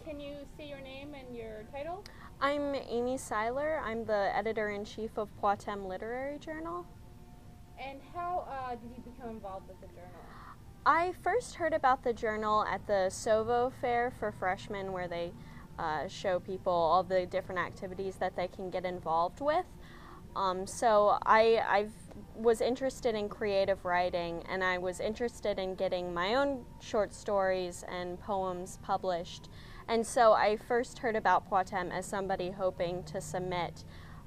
Can you say your name and your title? I'm Amy Seiler. I'm the editor-in-chief of Poitem Literary Journal. And how did you become involved with the journal? I first heard about the journal at the SOVO Fair for freshmen, where they show people all the different activities that they can get involved with. So I was interested in creative writing, and I was interested in getting my own short stories and poems published. And so I first heard about Poitem as somebody hoping to submit.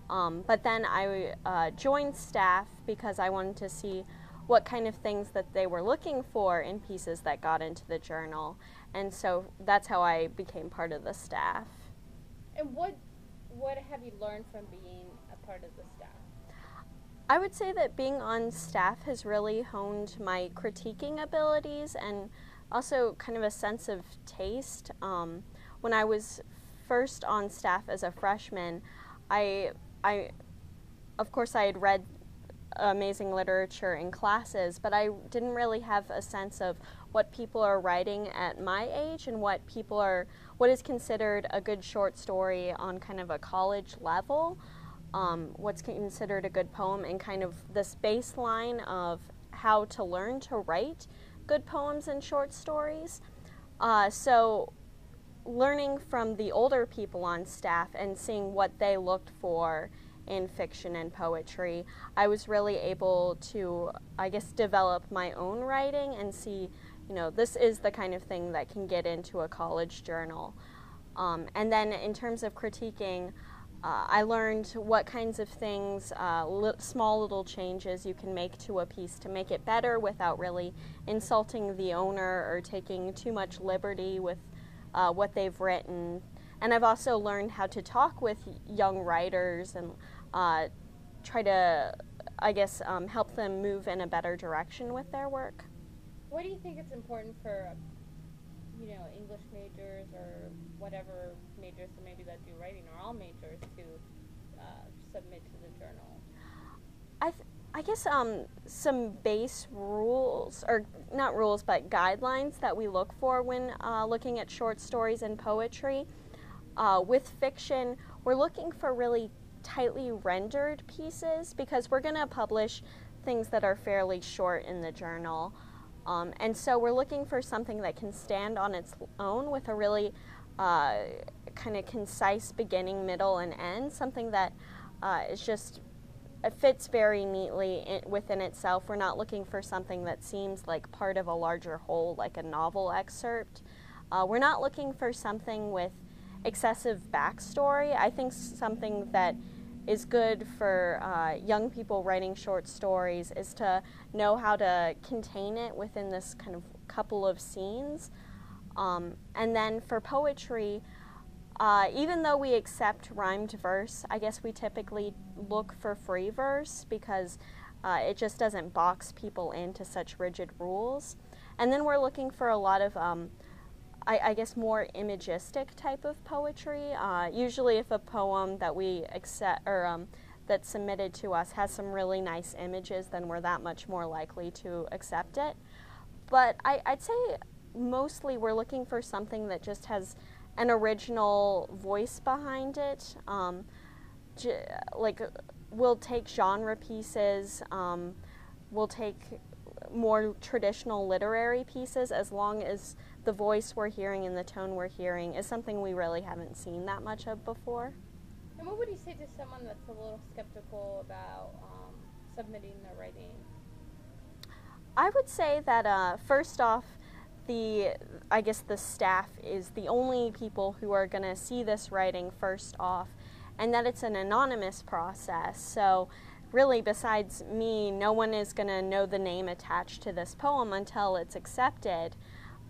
But then I joined staff because I wanted to see what kind of things that they were looking for in pieces that got into the journal. And so that's how I became part of the staff. And what have you learned from being a part of the staff? I would say that being on staff has really honed my critiquing abilities and also kind of a sense of taste. When I was first on staff as a freshman, I of course I had read amazing literature in classes, but I didn't really have a sense of what people are writing at my age and what is considered a good short story on kind of a college level, what's considered a good poem, and kind of this baseline of how to learn to write good poems and short stories. So learning from the older people on staff and seeing what they looked for in fiction and poetry, I was really able to, I guess, develop my own writing and see, this is the kind of thing that can get into a college journal. And then in terms of critiquing, I learned what kinds of things, small little changes you can make to a piece to make it better without really insulting the owner or taking too much liberty with what they've written. And I've also learned how to talk with young writers and try to, I guess, help them move in a better direction with their work. What do you think it's important for, English majors or whatever majors maybe that do writing, or all majors, to submit to the journal? I guess some base rules, or not rules, but guidelines that we look for when looking at short stories and poetry. With fiction, we're looking for really tightly rendered pieces because we're going to publish things that are fairly short in the journal. And so we're looking for something that can stand on its own with a really kind of concise beginning, middle, and end, something that is just it fits very neatly within itself. We're not looking for something that seems like part of a larger whole, like a novel excerpt. We're not looking for something with excessive backstory. I think something that is good for young people writing short stories is to know how to contain it within this kind of couple of scenes. And then for poetry, even though we accept rhymed verse, I guess we typically look for free verse because it just doesn't box people into such rigid rules. And then we're looking for a lot of I guess more imagistic type of poetry. Usually if a poem that we accept or that's submitted to us has some really nice images, then we're that much more likely to accept it. But I'd say mostly we're looking for something that just has an original voice behind it. Like we'll take genre pieces, we'll take more traditional literary pieces as long as the voice we're hearing and the tone we're hearing is something we really haven't seen that much of before. And what would you say to someone that's a little skeptical about submitting their writing? I would say that first off, I guess the staff is the only people who are going to see this writing first off, and that it's an anonymous process. So really, besides me, no one is going to know the name attached to this poem until it's accepted.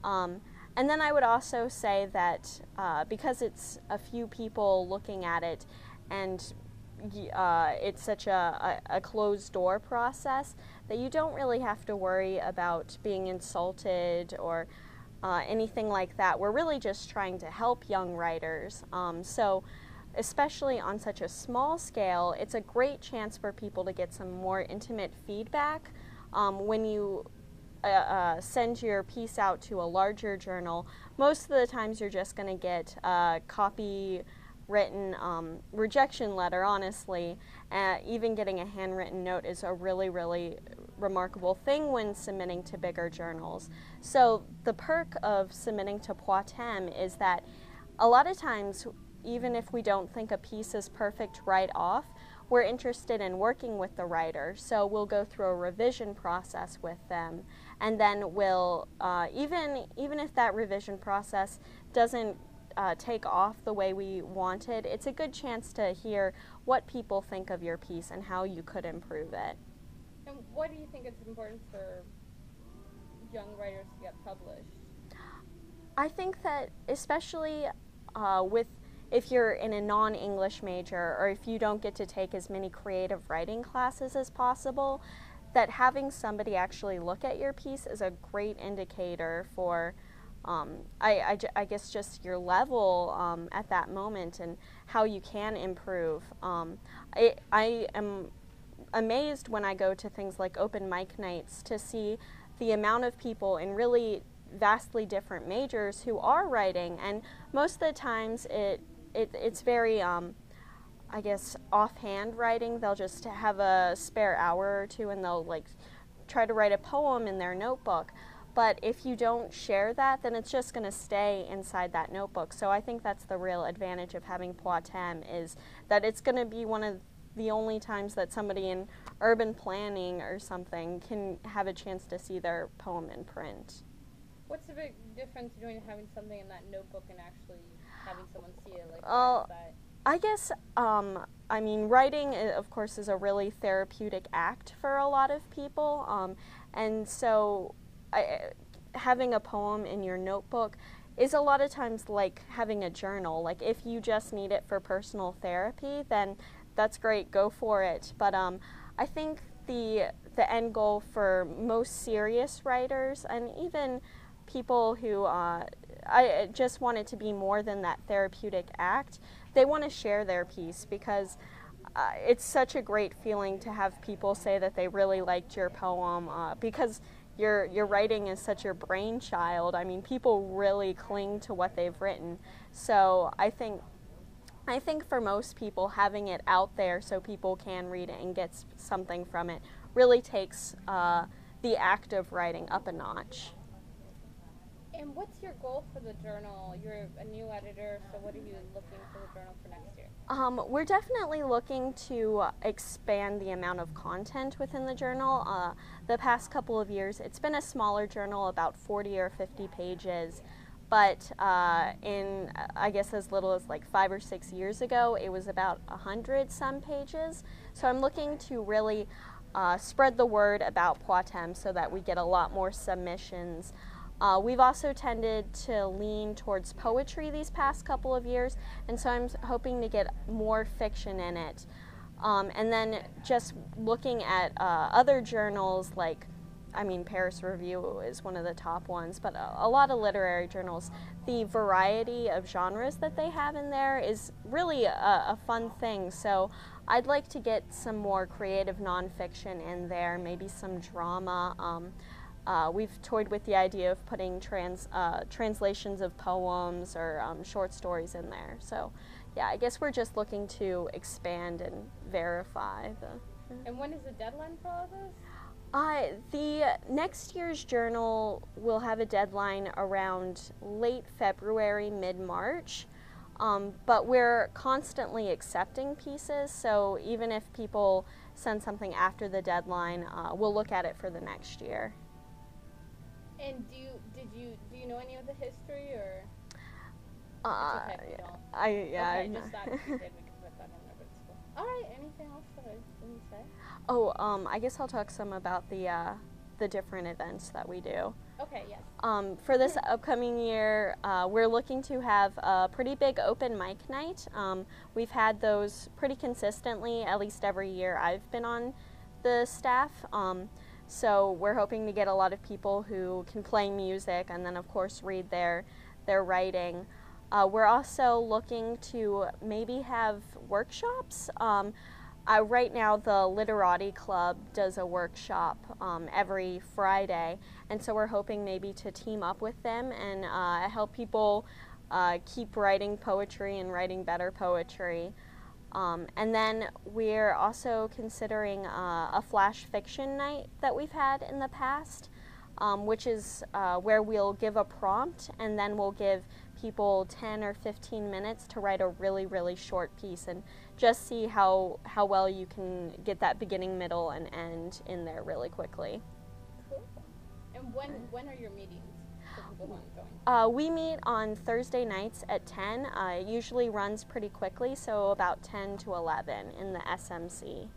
And then I would also say that because it's a few people looking at it and it's such a closed door process, that you don't really have to worry about being insulted or anything like that. We're really just trying to help young writers. So especially on such a small scale, it's a great chance for people to get some more intimate feedback when you send your piece out to a larger journal, most of the times you're just going to get a copy-written rejection letter, honestly. Even getting a handwritten note is a really, really remarkable thing when submitting to bigger journals. So the perk of submitting to Poitem is that a lot of times, even if we don't think a piece is perfect right off, we're interested in working with the writer, so we'll go through a revision process with them, and then we'll, even if that revision process doesn't take off the way we wanted, it's a good chance to hear what people think of your piece and how you could improve it. And why do you think it's important for young writers to get published? I think that especially if you're in a non-English major, or if you don't get to take as many creative writing classes as possible, that having somebody actually look at your piece is a great indicator for, I guess, just your level at that moment and how you can improve. I am amazed when I go to things like open mic nights to see the amount of people in really vastly different majors who are writing, and most of the times it's very, I guess, offhand writing. They'll just have a spare hour or two and they'll like try to write a poem in their notebook. But if you don't share that, then it's just going to stay inside that notebook. So I think that's the real advantage of having Poitem, is that it's going to be one of the only times that somebody in urban planning or something can have a chance to see their poem in print. What's the big difference between having something in that notebook and actually having someone see it? Like, I guess, I mean, writing, of course, is a really therapeutic act for a lot of people. And so having a poem in your notebook is a lot of times like having a journal. Like, if you just need it for personal therapy, then that's great, go for it. But I think the end goal for most serious writers, and even people who I just want it to be more than that therapeutic act, they want to share their piece, because it's such a great feeling to have people say that they really liked your poem, because your writing is such a brainchild. I mean, people really cling to what they've written. So I think for most people, having it out there so people can read it and get something from it really takes the act of writing up a notch. And what's your goal for the journal? You're a new editor, so what are you looking for the journal for next year? We're definitely looking to expand the amount of content within the journal. The past couple of years, it's been a smaller journal, about 40 or 50 pages. But in, I guess, as little as like 5 or 6 years ago, it was about 100-some pages. So I'm looking to really spread the word about Poitem so that we get a lot more submissions. We've also tended to lean towards poetry these past couple of years, and so I'm hoping to get more fiction in it. And then just looking at other journals, like, I mean, Paris Review is one of the top ones, but a lot of literary journals, the variety of genres that they have in there is really a fun thing. So I'd like to get some more creative nonfiction in there, maybe some drama. We've toyed with the idea of putting translations of poems or short stories in there. So, yeah, I guess we're just looking to expand and verify the... And when is the deadline for all of this? The next year's journal will have a deadline around late February, mid-March. But we're constantly accepting pieces, so even if people send something after the deadline, we'll look at it for the next year. And do you know any of the history, or? Okay, just thought you did because I thought I never at school. All right. Anything else that I didn't say? Oh, I guess I'll talk some about the different events that we do. Okay. Yes. For this upcoming year, we're looking to have a pretty big open mic night. We've had those pretty consistently, at least every year I've been on the staff. So we're hoping to get a lot of people who can play music and then, of course, read their writing. We're also looking to maybe have workshops. Right now, the Literati Club does a workshop every Friday, and so we're hoping maybe to team up with them and help people keep writing poetry and writing better poetry. And then we're also considering a flash fiction night that we've had in the past, which is where we'll give a prompt and then we'll give people 10 or 15 minutes to write a really, really short piece and just see how well you can get that beginning, middle, and end in there really quickly. Cool. And when are your meetings for people who aren't going? We meet on Thursday nights at 10. It usually runs pretty quickly, so about 10 to 11 in the SMC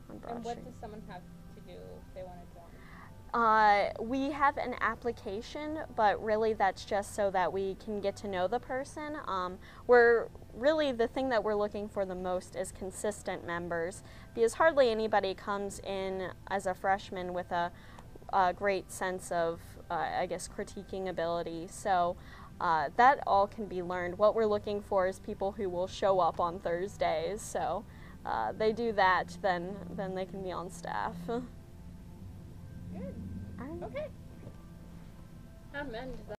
on Broad And what Street. does someone have to do if they want to join? We have an application, but really that's just so that we can get to know the person. We're really, the thing that we're looking for the most is consistent members, because hardly anybody comes in as a freshman with a great sense of, I guess, critiquing ability. So that all can be learned. What we're looking for is people who will show up on Thursdays. So they do that, then they can be on staff. Good. All right. Okay. Amen to that.